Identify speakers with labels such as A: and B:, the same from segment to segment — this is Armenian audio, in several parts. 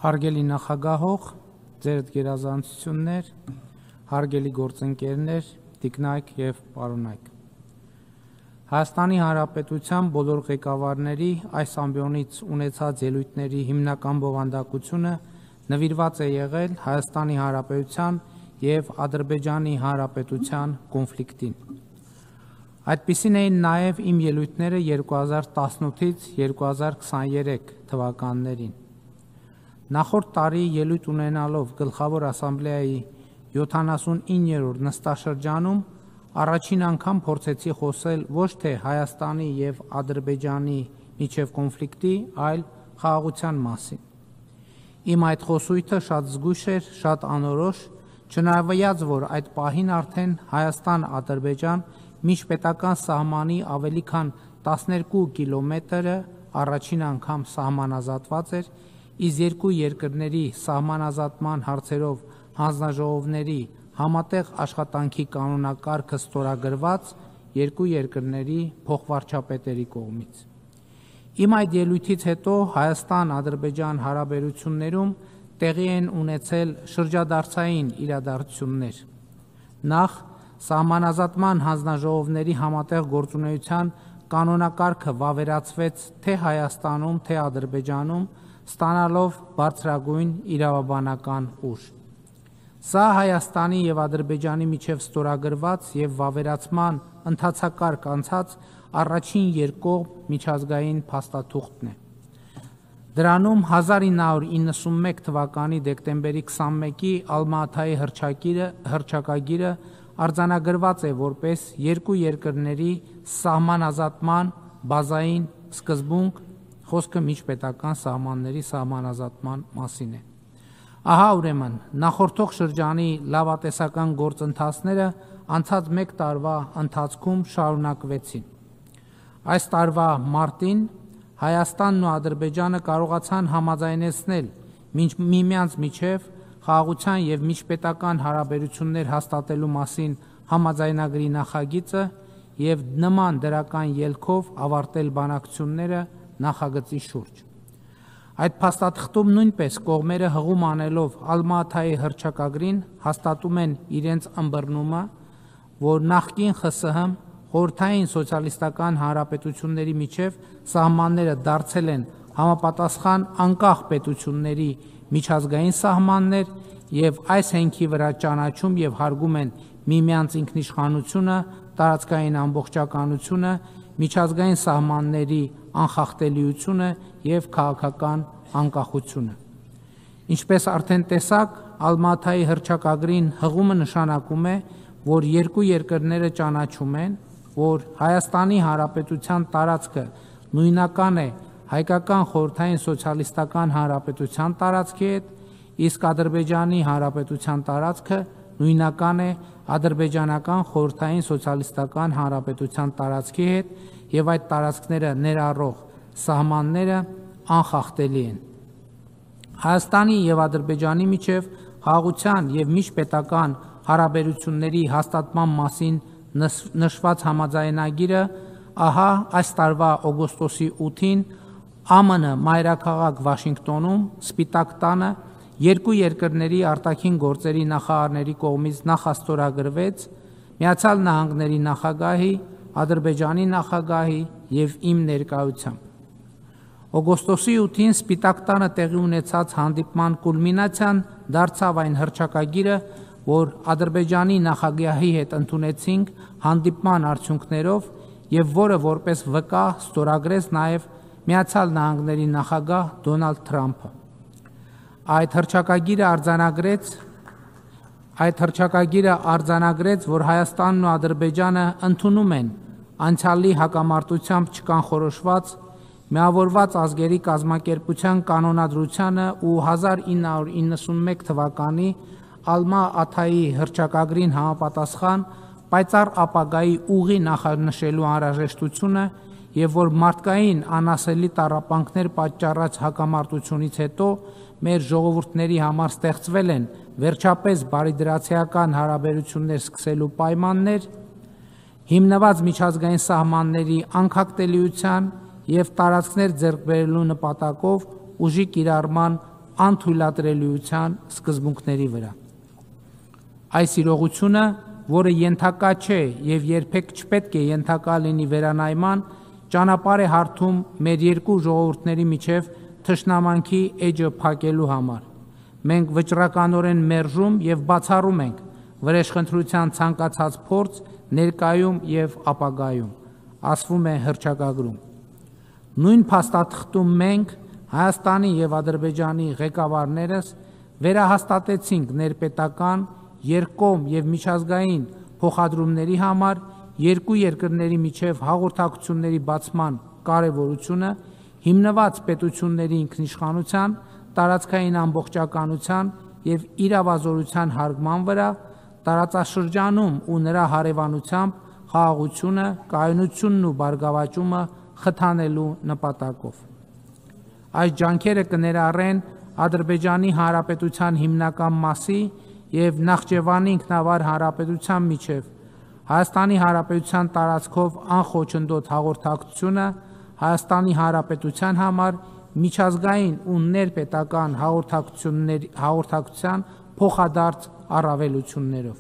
A: Հարգելի նախագահող, ձերդ գերազանցություններ, հարգելի գործընկերներ, տիկնայք և պարոնայք։ Հայաստանի Հանրապետության բոլոր ղեկավարների այս ամբիոնից ունեցած ելույթների հիմնական բովանդակությունը նվիրված է եղել Հայաստանի Հանրապետության և Ադրբեջանի Հանրապետության կոնֆլիկտին։ Այդպիսին էին նաև իմ ելույթները 2018-ից 2023 թվականներին։ Նախորդ տարի ելույթ ունենալով Գլխավոր ասամբլեայի 79-րդ նստաշրջանում առաջին անգամ փորձեցի խոսել ոչ թե Հայաստանի և Ադրբեջանի միջև կոնֆլիկտի, այլ խաղաղության մասին։ Իմ այդ խոսույթը շատ զգույշ էր, շատ անորոշ, չնայած որ այդ պահին արդեն Հայաստան-Ադրբեջան միջպետական սահմանի ավելի քան 12 կիլոմետրը առաջին անգամ սահմանազատված էր, իսկ երկու երկրների սահմանազատման հարցերով հանձնաժողովների համատեղ աշխատանքի կանոնակարգը ստորագրված երկու երկրների փոխվարչապետերի կողմից։ Իմ այդ ելույթից հետո Հայաստան-Ադրբեջան հարաբերություններում տեղի են ունեցել շրջադարձային իրադարձություններ։ Նախ սահմանազատման հանձնաժողովների համատեղ գործունեության կանոնակարգը վավերացվեց թե Հայաստանում, թե Ադրբեջանում, ստանալով բարձրագույն իրավաբանական ուժ։ Սա Հայաստանի և Ադրբեջանի միջև ստորագրված և վավերացման ընթացակարգ անցած առաջին երկկողմ միջազգային փաստաթուղթն է։ Դրանում 1991 թվականի դեկտեմբերի 21-ի Ալմա-Աթայի հռչակագիրը արձանագրված է որպես երկու երկրների սահմանազատման բազային սկզբունք, խոսքը միջպետական սահմանների սահմանազատման մասին է։ Ահա ուրեմն նախորդող շրջանի լավատեսական գործընթացները անցած մեկ տարվա ընթացքում շարունակվեցին։ Այս տարվա մարտին Հայաստանն ու Ադրբեջանը կարողացան համաձայնեցնել միմյանց միջև խաղաղության և միջպետական հարաբերություններ հաստատելու մասին համաձայնագրի նախագիծը և նման դրական ելքով ավարտել բանակցությունները նախագծի շուրջ։ Այդ փաստաթղթում նույնպես կողմերը հղում անելով Ալմա-Աթայի հռչակագրին հաստատում են իրենց ըմբռնումը, որ նախկին ԽՍՀՄ խորհրդային սոցիալիստական հանրապետությունների միջև սահմանները դարձել են համապատասխան անկախ պետությունների միջազգային սահմաններ և այս հենքի վրա ճանաչում և հարգում են միմյանց ինքնիշխանությունը, տարածքային ամբողջականությունը, միջազգային սահմանների անխախտելիությունը և քաղաքական անկախությունը։ Ինչպես արդեն տեսաք, Ալմա-Աթայի հռչակագրին հղումը նշանակում է, որ երկու երկրները ճանաչում են, որ Հայաստանի Հանրապետության տարածքը նույնական է Հայկական խորհրդային սոցիալիստական հանրապետության տարածքի հետ, իսկ Ադրբեջանի Հանրապետության տարածքը նույնական է Ադրբեջանական խորհրդային սոցիալիստական հանրապետության տարածքի հետ և այդ տարածքները ներառող սահմանները անխախտելի են։ Հայաստանի և Ադրբեջանի միջև խաղաղության և միջպետական հարաբերությունների հաստատման մասին նշված համաձայնագիրը ահա այս տարվա օգոստոսի 8-ին ԱՄՆ մայրաքաղաք Վաշինգտոնում Սպիտակ տանը երկու երկրների արտաքին գործերի նախարարների կողմից նախաստորագրվեց ԱՄՆ նախագահի, Ադրբեջանի նախագահի և իմ ներկայությամբ։ Օգոստոսի 8-ին Սպիտակ տանը տեղի ունեցած հանդիպման կուլմինացիան դարձավ այն հռչակագիրը, որ Ադրբեջանի նախագահի հետ ընդունեցինք հանդիպման արդյունքներով և որը որպես վկա ստորագրեց նաև ԱՄՆ նախագահ Դոնալդ Թրամփը։ Այդ հռչակագիրը արձանագրեց, որ Հայաստանն ու Ադրբեջանը ընդունում են անցյալի հակամարտությամբ չկանխորոշված Միավորված ազգերի կազմակերպության կանոնադրությանը ու 1991 թվականի Ալմա-Աթայի հռչակագրին համապատասխան պայծառ ապագայի ուղի նախանշելու անհրաժեշտությունը և որ մարդկային անասելի տառապանքներ պատճառած հակամարտությունից հետո մեր ժողովուրդների համար ստեղծվել են վերջապես բարիդրացիական հարաբերություններ սկսելու պայմաններ, հիմնված միջազգային սահմանների անխախտելիության և տարածքներ ձեռք բերելու նպատակով ուժի կիրառման անթույլատրելիության սկզբունքների վրա։ Այս իրողությունը, որը ենթակա չէ եւ երբեք չպետք է ենթակա լինի վերանայման, ճանապարհ է հարթում մեր երկու ժողովուրդների միջև թշնամանքի էջը փակելու համար։ Մենք վճռականորեն մերժում եւ բացառում ենք վրեժխնդրության ցանկացած փորձ ներկայում եւ ապագայում, ասվում է հռչակագրում։ Նույն փաստաթղթում մենք Հայաստանի եւ Ադրբեջանի ղեկավարներս վերահաստատեցինք ներպետական, երկկողմ եւ միջազգային փոխադրումների համար երկու երկրների միջև հաղորդակցությունների բացման կարևորությունը, հիմնված պետությունների ինքնիշխանության, տարածքային ամբողջականության եւ իրավազորության հարգման վրա, տարածաշրջանում ու նրա հարևանությամբ խաղաղությունը, կայունությունն ու բարգավաճումը խթանելու նպատակով։ Այս ջանքերը կներառեն Ադրբեջանի Հանրապետության հիմնական մասի եւ Նախճեվանի ինքնավար հանրապետության միջև Հայաստանի Հանրապետության տարածքով անխոչնդոտ հաղորդակցությունը, Հայաստանի Հանրապետության համար միջազգային ու ներպետական հաղորդակցության փոխադարձ առավելություններով։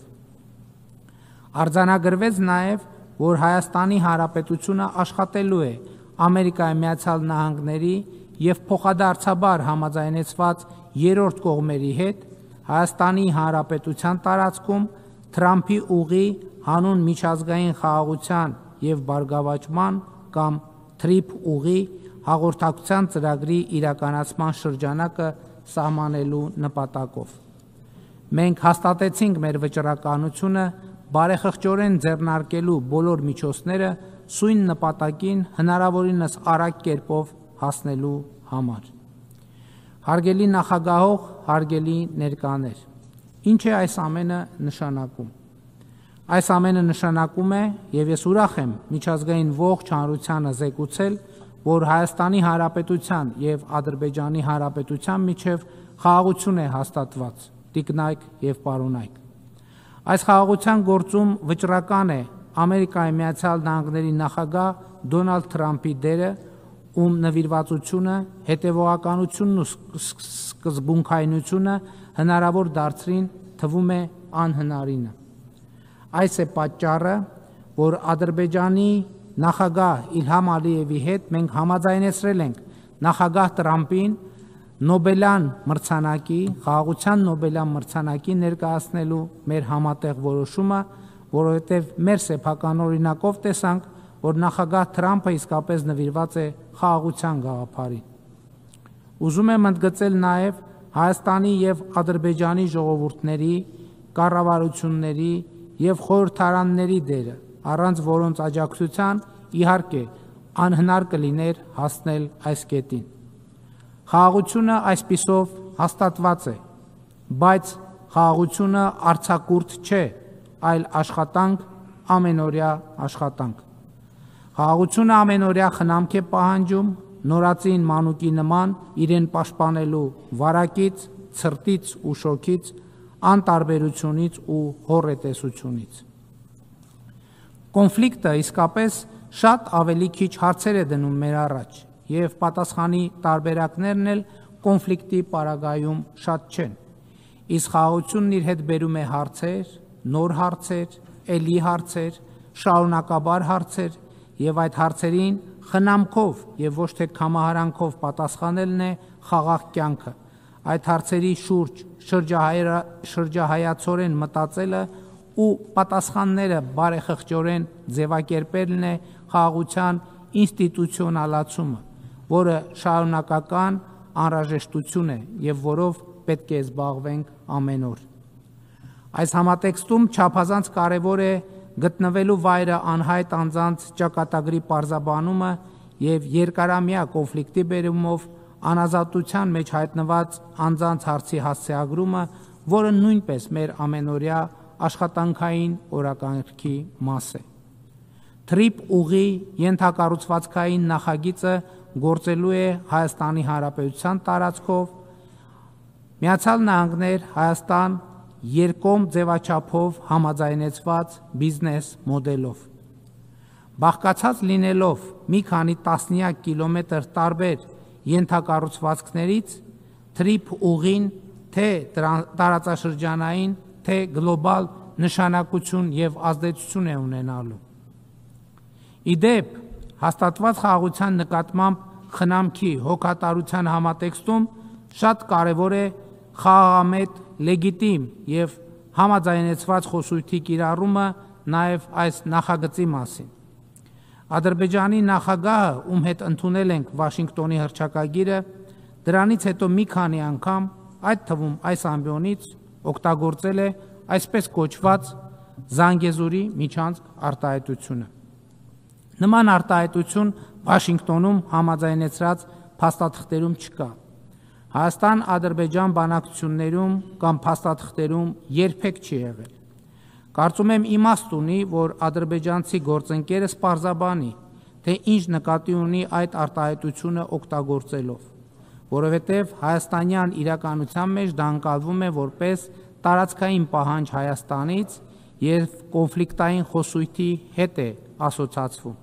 A: Արձանագրվեց նաեւ, որ Հայաստանի Հանրապետությունը աշխատելու է Ամերիկայի Միացյալ Նահանգների եւ փոխադարձաբար համաձայնեցված երրորդ կողմերի հետ Հայաստանի Հանրապետության տարածքում Թրամփի ուղի հանուն միջազգային խաղաղության եւ բարգավաճման կամ TRIP ուղի հաղորդակցության ծրագրի իրականացման շրջանակը սահմանելու նպատակով։ Մենք հաստատեցինք մեր վճռականությունը բարեխղճորեն ձեռնարկելու բոլոր միջոցները սույն նպատակին հնարավորինս արագ կերպով հասնելու համար։ Հարգելի նախագահող, հարգելի ներկաներ, ինչ է այս ամենը նշանակում։ Այս ամենը նշանակում է, եւ ես ուրախ եմ միջազգային ողջ հանրությանը զեկուցել, որ Հայաստանի Հանրապետության եւ Ադրբեջանի Հանրապետության միջև խաղաղություն է հաստատված, տիկնայք եւ պարոնայք։ Այս խաղաղության գործում վճռական է Ամերիկայի Միացյալ Նահանգների նախագահ Դոնալդ Թրամփի դերը, ում նվիրվածությունը, հետևողականությունն ու սկզբունքայնությունը հնարավոր դարձրին թվում է անհնարինը։ Այս է պատճառը, որ Ադրբեջանի նախագահ Իլհամ Ալիևի հետ մենք համաձայնեցրել ենք նախագահ Տրամփին Նոբելյան մրցանակի, խաղաղության Նոբելյան մրցանակի ներկայացնելու մեր համատեղ որոշումը, որովհետև մեր սեփական օրինակով տեսանք, որ նախագահ Թրամփը իսկապես նվիրված է խաղաղության գաղափարին։ Ուզում եմ ընդգծել նաև Հայաստանի եւ Ադրբեջանի ժողովուրդների, կառավարությունների եւ խորհրդարանների դերը, առանց որոնց աջակցության իհարկե անհնար կլիներ հասնել այս կետին։ Խաղաղությունը այսպիսով հաստատված է, բայց խաղաղությունը արձակուրդ չէ, այլ աշխատանք, ամենօրյա աշխատանք։ Խաղաղությունը ամենօրյա խնամք է պահանջում նորածին մանուկի նման իրեն պաշտպանելու վարակից, ցրտից ու շոքից, անտարբերությունից ու հոռետեսությունից։ Կոնֆլիկտը իսկապես շատ ավելի քիչ հարցեր է դնում մեր առաջ, եւ պատասխանի տարբերակներն էլ կոնֆլիկտի պարագայում շատ չեն։ Իսկ խաղաղությունն իր հետ բերում է հարցեր, նոր հարցեր, էլի հարցեր, շարունակաբար հարցեր, եւ այդ հարցերին խնամքով եւ ոչ թե կամահարանքով պատասխանելն է խաղաղ կյանքը։ Այդ հարցերի շուրջ շրջահայացորեն մտածելը ու պատասխանները բարեխղճորեն ձևակերպելն է խաղաղության ինստիտուցիոնալացումը, որը շարունակական անհրաժեշտություն է եւ որով պետք է զբաղվենք ամեն օր։ Այս համատեքստում չափազանց կարևոր է գտնվելու վայրը անհայտ անձանց ճակատագրի պարզաբանումը եւ երկարամյա կոնֆլիկտի բերումով անազատության մեջ հայտնված անձանց հարցի հասցեագրումը, որը նույնպես մեր ամենօրյա աշխատանքային օրակարգի մաս է։ TRIP ուղի ենթակառուցվածքային նախագիծը գործելու է Հայաստանի Հանրապետության տարածքով, Միացյալ Նահանգներ, Հայաստան երկկողմ ձևաչափով համաձայնեցված բիզնես մոդելով։ Բաղկացած լինելով մի քանի տասնյակ կիլոմետր տարբեր ենթակառուցվածքներից, թրիփ ուղին թե տարածաշրջանային, թե գլոբալ նշանակություն եւ ազդեցություն է ունենալու։ Իդեպ, հաստատված խաղաղության նկատմամբ խնամքի հոգատարության համատեքստում շատ կարևոր է խաղաղամետ, լեգիտիմ եւ համաձայնեցված խոսույթի կիրառումը նաեւ այս նախագծի մասին։ Ադրբեջանի նախագահը, ում հետ ընդունել ենք Վաշինգտոնի հռչակագիրը, դրանից հետո մի քանի անգամ, այդ թվում այս ամբիոնից, օգտագործել է այսպես կոչված Զանգեզուրի միջանցք արտահայտությունը։ Նման արտահայտություն Վաշինգտոնում համաձայնեցրած փաստաթղթերում չկա։ Հայաստան-Ադրբեջան բանակցություններում կամ փաստաթղթերում երբեք չի եղել։ Կարծում եմ իմաստ ունի, որ ադրբեջանցի գործընկերը սպարզաբանի, թե ինչ նկատի ունի այդ արտահայտությունը օգտագործելով, որովհետև հայաստանյան իրականության մեջ դա ընկալվում է որպես տարածքային պահանջ Հայաստանից եւ կոնֆլիկտային խոսույթի հետ է ասոցացվում։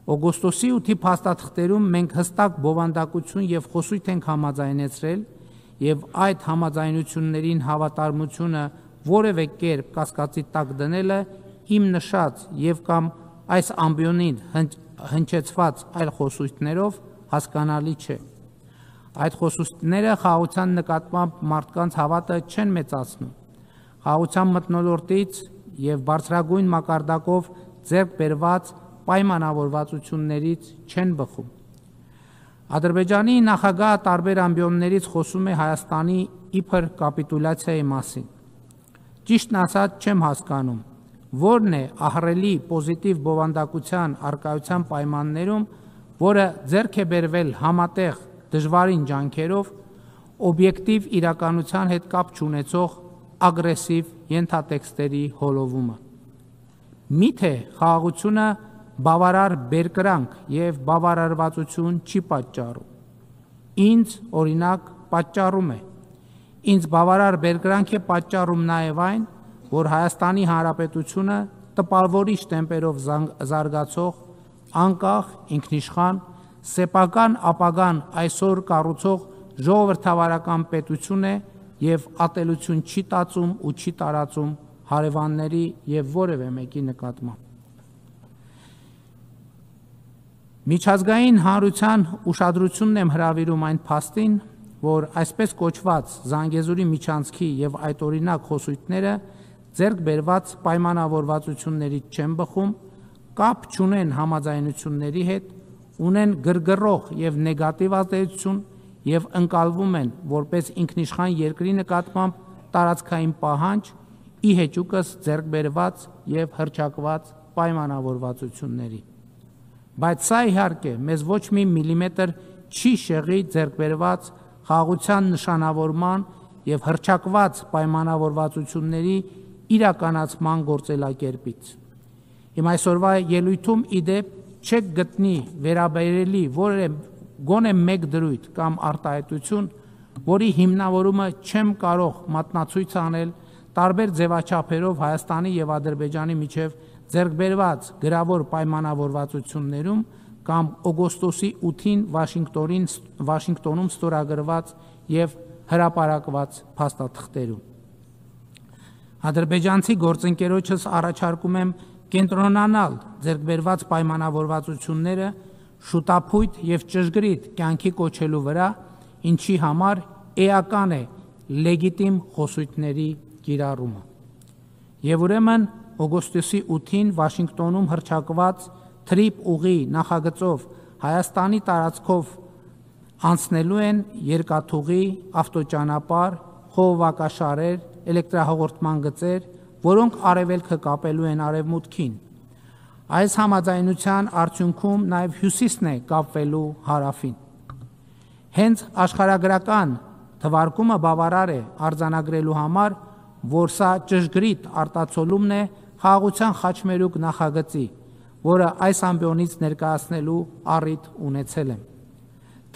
A: Օգոստոսի 8-ի փաստաթղթերում մենք հստակ բովանդակություն եւ խոսույթ ենք համաձայնեցրել եւ այդ համաձայնություններին հավատարմությունը որևէ կերպ կասկածի տակ դնելը իմ նշած եւ կամ այս ամբիոնին հնչեցված այլ խոսույթներով հասկանալի չէ։ Այդ խոսույթները խաղաղության նկատմամբ մարդկանց հավատը չեն մեծացնում, խաղաղության մթնոլորտից եւ բարձրագույն մակարդակով ձեռք բերված պայմանավորվածություններից չեն բխում։ Ադրբեջանի նախագահը տարբեր ամբիոններից խոսում է Հայաստանի իբր կապիտուլյացիայի մասին։ Ճիշտն ասած չեմ հասկանում, որն է ահռելի պոզիտիվ բովանդակության արկայության պայմաններում, որը ձեռք է բերվել համատեղ դժվարին ջանքերով, օբյեկտիվ իրականության հետ կապ չունեցող ագրեսիվ ենթատեքստերի հոլովումը։ Միթե խաղաղությունը բավարար բերկրանք եւ բավարարվածություն չի պատճառում։ Ինձ օրինակ պատճառում է։ Ինձ բավարար բերկրանք է պատճառում նաեւ այն, որ Հայաստանի Հանրապետությունը տպավորիչ տեմպերով զարգացող, անկախ, ինքնիշխան, սեփական ապագան այսօր կառուցող ժողովրդավարական պետություն է եւ ատելություն չի տածում ու չի տարածում հարևանների եւ որևէ մեկի նկատմամբ։ Միջազգային հանրության ուշադրությունն եմ հրավիրում այն փաստին, որ այսպես կոչված Զանգեզուրի միջանցքի եւ այդօրինակ խոսույթները ձեռք բերված պայմանավորվածություններից չեն բխում, կապ չունեն համաձայնությունների հետ, ունեն գրգռող եւ նեգատիվ ազդեցություն եւ ընկալվում են որպես ինքնիշխան երկրի նկատմամբ տարածքային պահանջ, ի հեճուկս ձեռք բերված եւ հռչակված պայմանավորվածությունների։ Բայց սա իհարկե մեզ ոչ մի միլիմետր չի շեղի ձեռք բերված խաղաղության նշանավորման եւ հռչակված պայմանավորվածությունների իրականացման գործելակերպից։ Իմ այսօրվա ելույթում իդեպ չեք գտնի վերաբերելի որևէ գոնե մեկ դրույթ կամ արտահայտություն, որի հիմնավորումը չեմ կարող մատնացույց անել տարբեր ձևաչափերով Հայաստանի եւ Ադրբեջանի միջև ձեռք բերված գրավոր պայմանավորվածություններում կամ օգոստոսի 8-ին Վաշինգտոնում ստորագրված եւ հրապարակված փաստաթղթերում։ Ադրբեջանցի գործընկերոջս առաջարկում եմ կենտրոնանալ ձեռք բերված պայմանավորվածությունները շուտափույթ եւ ճշգրիտ կյանքի կոչելու վրա, ինչի համար էական է լեգիտիմ խոսույթների կիրառումը։ Եվ ուրեմն օգոստոսի 8-ին Վաշինգտոնում հռչակված թրիփ ուղի նախագծով Հայաստանի տարածքով անցնելու են երկաթուղի, ավտոճանապարհ, խողովակաշարեր, էլեկտրահաղորդման գծեր, որոնք արևելքը կապելու են արևմուտքին։ Այս համաձայնության արդյունքում նաև հյուսիսն է կապվելու հարավին։ Հենց աշխարհագրական թվարկումը բավարար է արձանագրելու համար, որ սա ճշգրիտ արտացոլումն է խաղաղության խաչմերուկ նախագծի, որը այս ամբիոնից ներկայացնելու առիթ ունեցել եմ։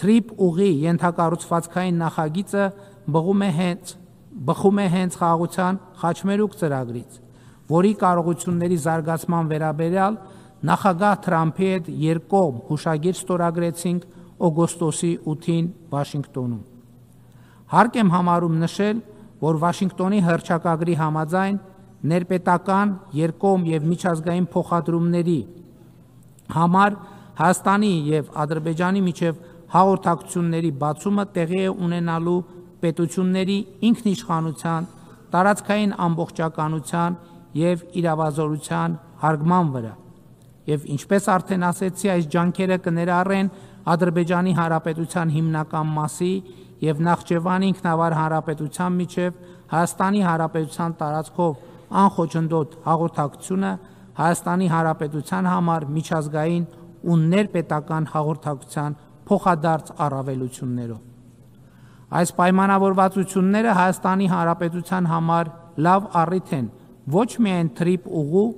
A: Թրիփ ուղի ենթակառուցվածքային նախագիծը բխում է հենց խաղաղության խաչմերուկ ծրագրից, որի կարողությունների զարգացման վերաբերյալ նախագահ Թրամփի հետ երկկողմ հուշագիր ստորագրեցինք օգոստոսի 8-ին Վաշինգտոնում։ Հարկ եմ համարում նշել, որ Վաշինգտոնի հռչակագրի համաձայն ներպետական, երկկողմ և միջազգային փոխադրումների համար Հայաստանի և Ադրբեջանի միջև հաղորդակցությունների բացումը տեղի է ունենալու պետությունների ինքնիշխանության, տարածքային ամբողջականության և իրավազորության հարգման վրա, և ինչպես արդեն ասեցի, այս ջանքերը կներառեն Ադրբեջանի Հանրապետության հիմնական մասի և Նախճեվանի ինքնավար հանրապետության միջև Հայաստանի Հանրապետության տարածքով անխոչնդոտ հաղորդակցությունը Հայաստանի Հանրապետության համար միջազգային ու ներպետական հաղորդակցության փոխադարձ առավելություններով։ Այս պայմանավորվածությունները Հայաստանի Հանրապետության համար լավ առիթ են ոչ միայն թրիփ ուղու,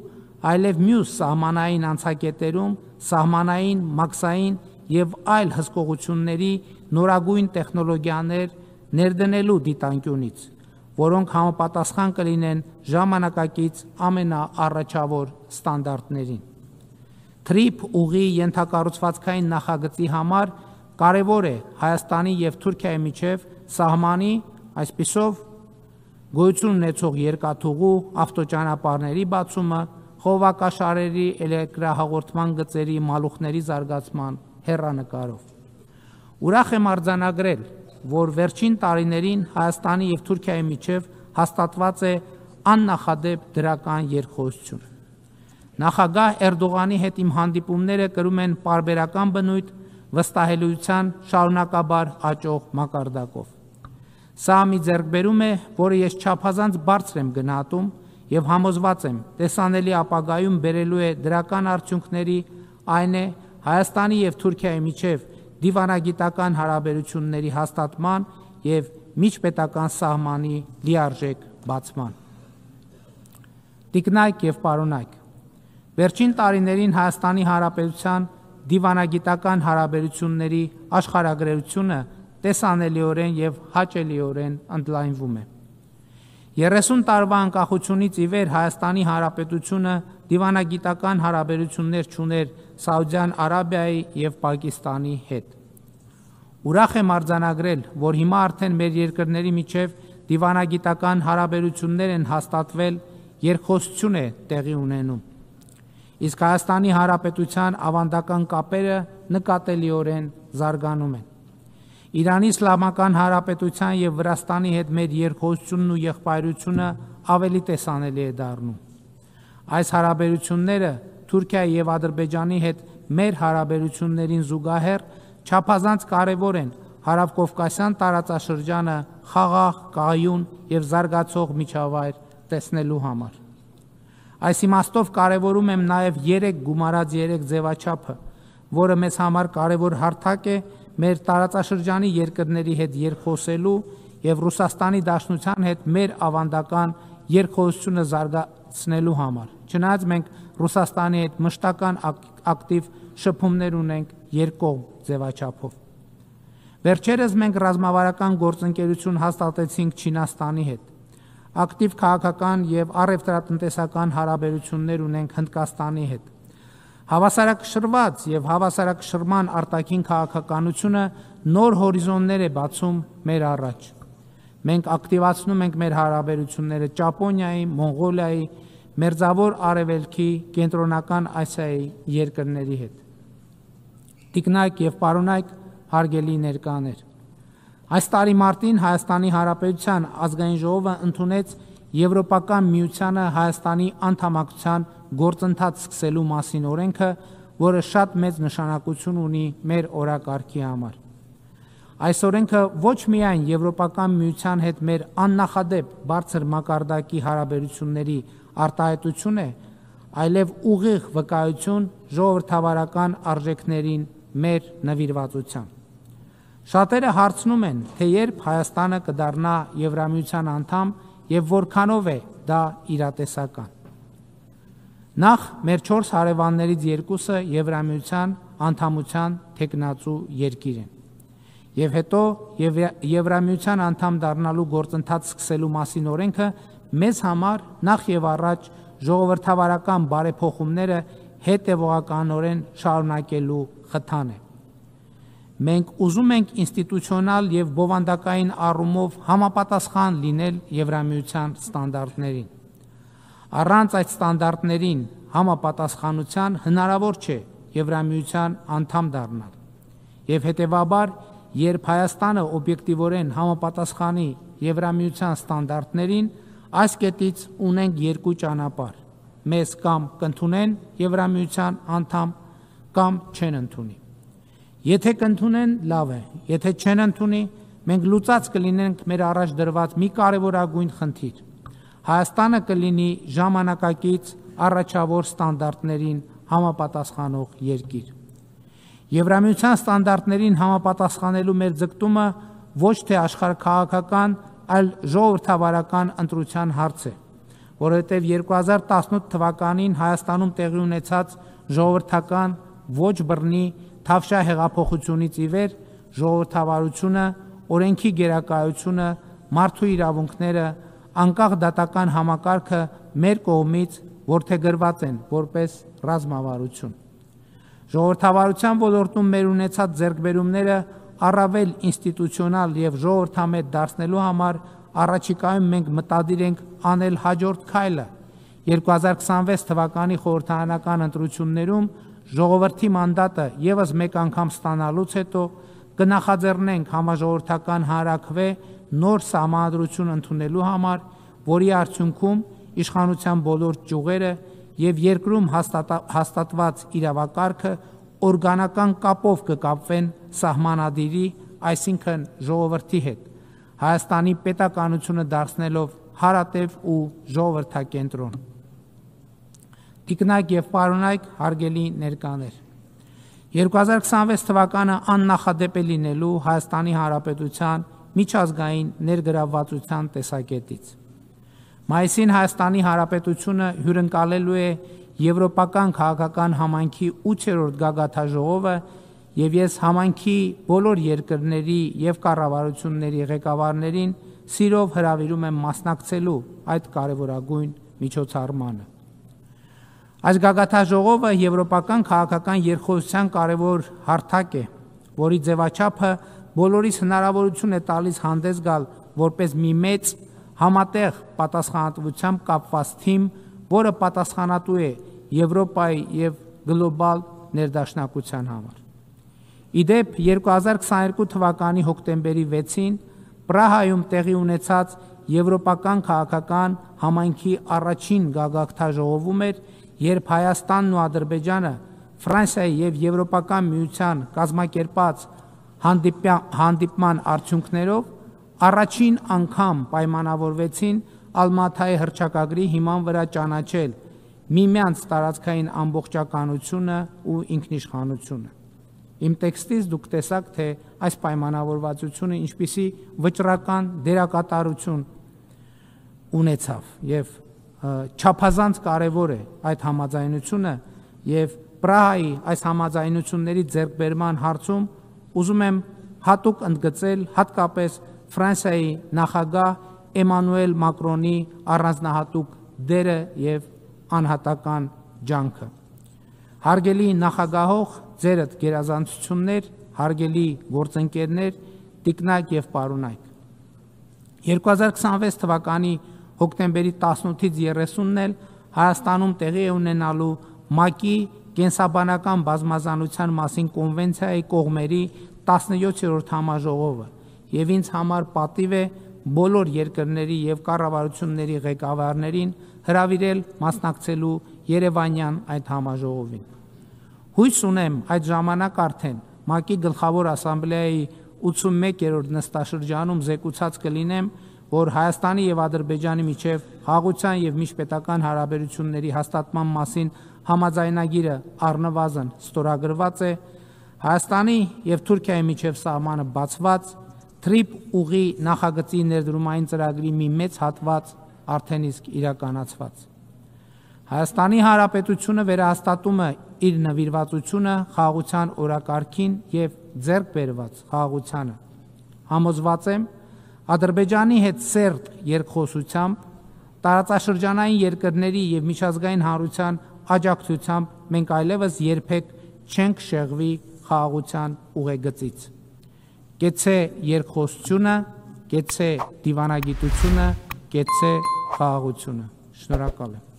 A: այլև մյուս սահմանային անցակետերում սահմանային, մաքսային և այլ հսկողությունների նորագույն տեխնոլոգիաներ ներդնելու դիտանկյունից, որոնք համապատասխան կլինեն ժամանակակից ամենաառաջավոր ստանդարտներին։ Թրիփ ուղի ենթակառուցվածքային նախագծի համար կարևոր է Հայաստանի և Թուրքիայի միջև սահմանի, այսպիսով գոյություն ունեցող երկաթուղու, ավտոճանապարհների բացումը, խողովակաշարերի, էլեկտրահաղորդման գծերի, մալուխների զարգացման հեռանկարով։ Ուրախ եմ արձանագրել, որ վերջին տարիներին Հայաստանի և Թուրքիայի միջև հաստատված է աննախադեպ դրական երկխոսություն։ Նախագահ Էրդողանի հետ իմ հանդիպումները կրում են պարբերական բնույթ վստահելիության շարունակաբար աճող մակարդակով։ Սա մի ձեռքբերում է, որը ես չափազանց բարձր եմ գնահատում և համոզված եմ, տեսանելի ապագայում բերելու է դրական արդյունքների, այն է Հայաստանի և Թուրքիայի միջև դիվանագիտական հարաբերությունների հաստատման և միջպետական սահմանի լիարժեք բացման։ Տիկնայք և պարոնայք, վերջին տարիներին Հայաստանի Հանրապետության դիվանագիտական հարաբերությունների աշխարհագրությունը տեսանելիորեն և հաճելիորեն ընդլայնվում է։ 30 տարվա անկախությունից ի վեր Հայաստանի Հանրապետությունը դիվանագիտական հարաբերություններ չուներ Սաուդյան Արաբիայի և Պակիստանի հետ։ Ուրախ եմ արձանագրել, որ հիմա արդեն մեր երկրների միջև դիվանագիտական հարաբերություններ են հաստատվել, երկխոսություն է տեղի ունենում։ Իսկ Հայաստանի Հանրապետության ավանդական կապերը նկատելիորեն զարգանում են։ Իրանի Իսլամական Հանրապետության և Վրաստանի հետ մեր երկխոսությունն ու եղբայրությունը ավելի տեսանելի է դառնում։ Այս հարաբերությունները Թուրքիայի և Ադրբեջանի հետ մեր հարաբերություններին զուգահեռ չափազանց կարևոր են Հարավկովկասյան տարածաշրջանը խաղաղ, կայուն և զարգացող միջավայր տեսնելու համար։ Այս իմաստով կարևորում եմ նաև 3 գումարած 3 ձևաչափը, որը մեզ համար կարևոր հարթակ է մեր տարածաշրջանի երկրների հետ երկխոսելու և Ռուսաստանի Դաշնության հետ մեր ավանդական երկխոսությունը զարգացնելու համար, չնայած մենք Ռուսաստանի հետ մշտական ակտիվ շփումներ ունենք երկկողմ ձևաչափով։ Վերջերս մենք ռազմավարական գործընկերություն հաստատեցինք Չինաստանի հետ, ակտիվ քաղաքական և առևտրատնտեսական հարաբերություններ ունենք Հնդկաստանի հետ։ Հավասարակշռված և հավասարակշռման արտաքին քաղաքականությունը նոր հորիզոններ է բացում մեր առաջ։ Մենք ակտիվացնում ենք մեր հարաբերությունները Ճապոնիայի, Մոնղոլիայի, Մերձավոր Արևելքի, Կենտրոնական Ասիայի երկրների հետ։ Տիկնայք և պարոնայք, հարգելի ներկաներ, այս տարի մարտին Հայաստանի Հանրապետության ազգային ժողովը ընդունեց Եվրոպական միությանը Հայաստանի անդամակցության գործընթաց սկսելու մասին օրենքը, որը շատ մեծ նշանակություն ունի մեր օրակարգի համար։ Այս օրենքը ոչ միայն Եվրոպական միության հետ մեր աննախադեպ բարձր մակարդակի հարաբերությունների արտահայտություն է, այլև ուղիղ վկայություն ժողովրդավարական արժեքներին մեր նվիրվածության։ Շատերը հարցնում են, թե երբ Հայաստանը կդառնա Եվրամիության անդամ և որքանով է դա իրատեսական։ Նախ մեր 4 հարևաններից 2-ը Եվրամիության անդամության թեկնածու երկիր են, և հետո Եվրամիության անդամ դառնալու գործընթաց սկսելու մասին օրենքը մեզ համար նախ և առաջ ժողովրդավարական բարեփոխումները հետևողականորեն շարունակելու խթան է։ Մենք ուզում ենք ինստիտուցիոնալ եւ բովանդակային առումով համապատասխան լինել Եվրամիության ստանդարտներին։ Առանց այդ ստանդարտներին համապատասխանության հնարավոր չէ Եվրամիության անդամ դառնալ։ Եվ հետևաբար, երբ Հայաստանը օբյեկտիվորեն համապատասխանի Եվրամիության ստանդարտներին, այս կետից ունենք երկու ճանապարհ։ Մեզ կամ կընդունեն Եվրամիության անդամ, կամ չեն ընդունի։ Եթե կընդունեն, լավ է, եթե չեն ընդունի, մենք լուծած կլինենք մեր առաջ դրված մի կարևորագույն խնդիր։ Հայաստանը կլինի ժամանակակից առաջավոր ստանդարտներին համապատասխանող երկիր։ Եվրամիության ստանդարտներին համապատասխանելու մեր ձգտումը ոչ թե աշխարհաքաղաքական, այլ ժողովրդավարական ընտրության հարց է, որովհետև 2018 թվականին Հայաստանում տեղի ունեցած ժողովրդական ոչ բռնի Թավշյա հեղափոխությունից ի վեր ժողովրդավարությունը, օրենքի գերակայությունը, մարդու իրավունքները, անկախ դատական համակարգը մեր կողմից որդեգրված են որպես ռազմավարություն։ Ժողովրդավարության ոլորտում մեր ունեցած ձեռքբերումները առավել ինստիտուցիոնալ եւ ժողովրդամետ դարձնելու համար առաջիկայում մենք մտադիր ենք անել հաջորդ քայլը 2026 թվականի խորհրդարանական ընտրություններում ժողովրդի մանդատը եւս մեկ անգամ ստանալուց հետո կնախաձեռնենք համաժողովրդական հանրաքվե նոր սահմանադրություն ընդունելու համար, որի արդյունքում իշխանության բոլոր ճյուղերը եւ երկրում հաստատված իրավակարգը օրգանական կապով կկապվեն սահմանադիրի, այսինքն ժողովրդի հետ, Հայաստանի պետականությունը դարձնելով հարատև ու ժողովրդակենտրոն։ Տիկնակ եւ պարոնայք, հարգելի ներկաներ, 2026 թվականը աննախադեպ է լինելու Հայաստանի Հանրապետության միջազգային ներգրավվածության տեսակետից։ Մայիսին Հայաստանի Հանրապետությունը հյուրընկալելու է Եվրոպական քաղաքական համայնքի 8-րդ գագաթաժողովը եւ ես համայնքի բոլոր երկրների եւ կառավարությունների ղեկավարներին սիրով հրավիրում եմ մասնակցելու այդ կարևորագույն միջոցառմանը։ Այս գագաթաժողովը եվրոպական քաղաքական երկխոսության կարևոր հարթակ է, որի ձևաչափը բոլորիս հնարավորություն է տալիս հանդես գալ որպես մի մեծ համատեղ պատասխանատվությամբ կապված թիմ, որը պատասխանատու է Եվրոպայի եւ գլոբալ ներդաշնակության համար։ Իդեպ 2022 թվականի հոկտեմբերի 6-ին Պրահայում տեղի ունեցած Եվրոպական քաղաքական համայնքի առաջին գագաթաժողովում էր, երբ Հայաստանն ու Ադրբեջանը Ֆրանսիայի եւ Եվրոպական միության կազմակերպած հանդիպման արդյունքներով առաջին անգամ պայմանավորվեցին Ալմաթայի հռչակագրի հիման վրա ճանաչել միմյանց տարածքային ամբողջականությունը ու ինքնիշխանությունը։ Իմ տեքստից դուք տեսաք, թե այս պայմանավորվածությունը ինչպիսի վճռական դերակատարություն ունեցավ եւ չափազանց կարևոր է այդ համաձայնությունը եւ Պրահայի այս համաձայնությունների ձեռքբերման հարցում ուզում եմ հատուկ ընդգծել հատկապես Ֆրանսիայի նախագահ Էմանուել Մակրոնի առանձնահատուկ դերը եւ անհատական ջանքը։ Հարգելի նախագահող, ձերդ գերազանցություններ, հարգելի գործընկերներ, տիկնակ եւ պարոնայք։ 2026 թվականի հոկտեմբերի 18-ից 30-ն էլ Հայաստանում տեղի է ունենալու ՄԱԿ-ի կենսաբանական բազմազանության մասին կոնվենցիայի կողմերի 17-րդ համաժողովը եւ ինձ համար պատիվ է բոլոր երկրների եւ կառավարությունների ղեկավարներին հրավիրել մասնակցելու Երևանյան այդ համաժողովին։ Հույս ունեմ այդ ժամանակ արդեն ՄԱԿ-ի գլխավոր ասամբլեայի 81-րդ նստաշրջանում զեկուցած կլինեմ, որ Հայաստանի եւ Ադրբեջանի միջև խաղաղության եւ միջպետական հարաբերությունների հաստատման մասին համաձայնագիրը առնվազն ստորագրված է, Հայաստանի եւ Թուրքիայի միջև սահմանը բացված, Թրիպ ուղի նախագծի ներդրումային ծրագրի մի մեծ հատված արդեն իսկ իրականացված։ Հայաստանի Հանրապետությունը վերահաստատում է իր նվիրվածությունը խաղաղության օրակարգին եւ ձեռք բերված խաղաղությանը։ Համոզված եմ, Ադրբեջանի հետ սերտ երկխոսությամբ, տարածաշրջանային երկրների եւ միջազգային հանրության աջակցությամբ մենք այլևս երբեք չենք շեղվի խաղաղության ուղեգծից։ Կեցցե երկխոսությունը, կեցցե դիվանագիտությունը, կեցցե խաղաղությունը։ Շնորհակալ եմ։